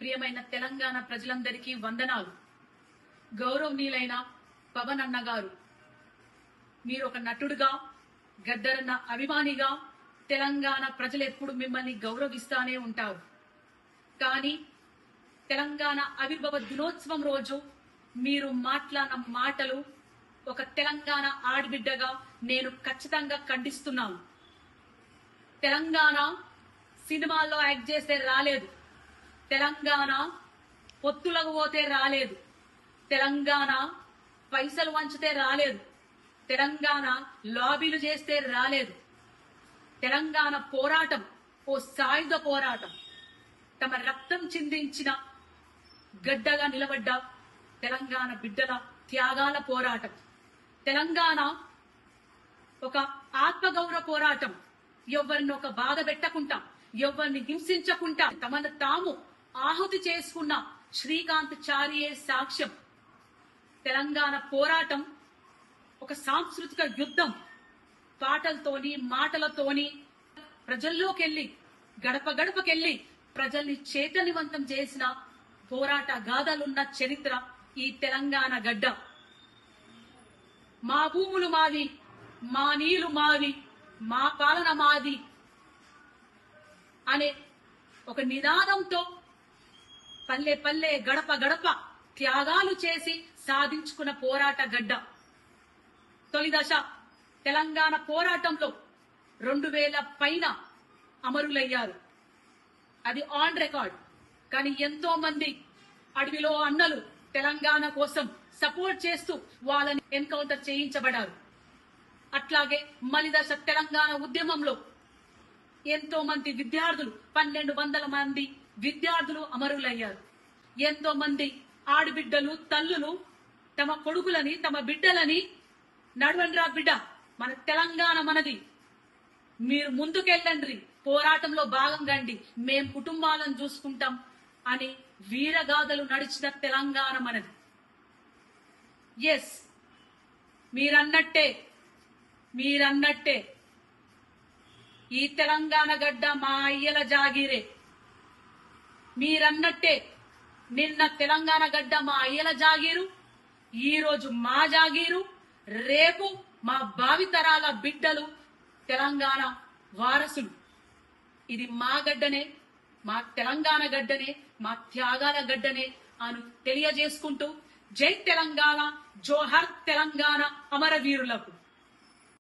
ప్రియమైన తెలంగాణ ప్రజలందరికీ వందనాలు. గౌరవనీయులైన పవన్ అన్న గారు, మీరు ఒక నటుడుగా, గద్దరన్న అభిమానిగా తెలంగాణ ప్రజలు ఎప్పుడు మిమ్మల్ని గౌరవిస్తానే ఉంటారు. కానీ తెలంగాణ ఆవిర్భావ దినోత్సవం రోజు మీరు మాట్లాడిన మాటలు ఒక తెలంగాణ ఆడబిడ్డగా నేను ఖచ్చితంగా ఖండిస్తున్నాను. తెలంగాణ సినిమాల్లో యాక్ట్ చేస్తే రాలేదు, తెలంగాణ పొత్తులకు పోతే రాలేదు, తెలంగాణ పైసలు వంచితే రాలేదు, తెలంగాణ లాబీలు చేస్తే రాలేదు. తెలంగాణ పోరాటం ఓ సాయుధ పోరాటం. తమ రక్తం చిందించిన గడ్డగా నిలబడ్డ తెలంగాణ బిడ్డల త్యాగాల పోరాటం. తెలంగాణ ఒక ఆత్మగౌరవ పోరాటం. ఎవరిని ఒక బాధ పెట్టకుండా, ఎవరిని హింసించకుండా తమను తాము ఆహుతి చేసుకున్న శ్రీకాంత్ చారియే సాక్ష్యం. తెలంగాణ పోరాటం ఒక సాంస్కృతిక యుద్ధం. పాటలతోని, మాటలతోని ప్రజల్లోకెళ్ళి, గడప గడపకెళ్ళి ప్రజల్ని చైతన్యవంతం చేసిన పోరాట గాథలున్న చరిత్ర ఈ తెలంగాణ గడ్డ. మా భూములు మావి, మా నీళ్లు మావి, మా పాలన మాది అనే ఒక నినాదంతో పల్లె పల్లె, గడప గడప త్యాగాలు చేసి సాధించుకున్న పోరాట గడ్డ. తొలి దశ తెలంగాణ పోరాటంలో 2000 పైన అమరులయ్యారు. అది ఆన్ రికార్డ్. కానీ ఎంతో మంది అడవిలో అన్నలు తెలంగాణ కోసం సపోర్ట్ చేస్తూ వాళ్ళని ఎన్కౌంటర్ చేయించబడ్డారు. అట్లాగే మలిదశ తెలంగాణ ఉద్యమంలో ఎంతో మంది విద్యార్థులు, 1200 మంది విద్యార్థులు అమరులయ్యారు. ఎంతో మంది ఆడబిడ్డలు, తల్లులు తమ కొడుకులని, తమ బిడ్డలని నడవండ్రా బిడ్డ, మన తెలంగాణ మనది, మీరు ముందుకెళ్ళండి, పోరాటంలో భాగంగండి, మేం కుటుంబాలను చూసుకుంటాం అని వీరగాథలు నడిచిన తెలంగాణ మనది. ఎస్, మీరన్నట్టే ఈ తెలంగాణ గడ్డ మా అయ్యల జాగీరే. మీరన్నట్టే నిన్న తెలంగాణ గడ్డ మా అయ్యల జాగీరు, ఈ రోజు మా జాగీరు, రేపు మా భావితరాల బిడ్డలు తెలంగాణ వారసులు. ఇది మా గడ్డనే, మా తెలంగాణ గడ్డనే, మా త్యాగాల గడ్డనే అని తెలియజేసుకుంటూ, జై తెలంగాణ, జోహర్ తెలంగాణ అమరవీరులకు.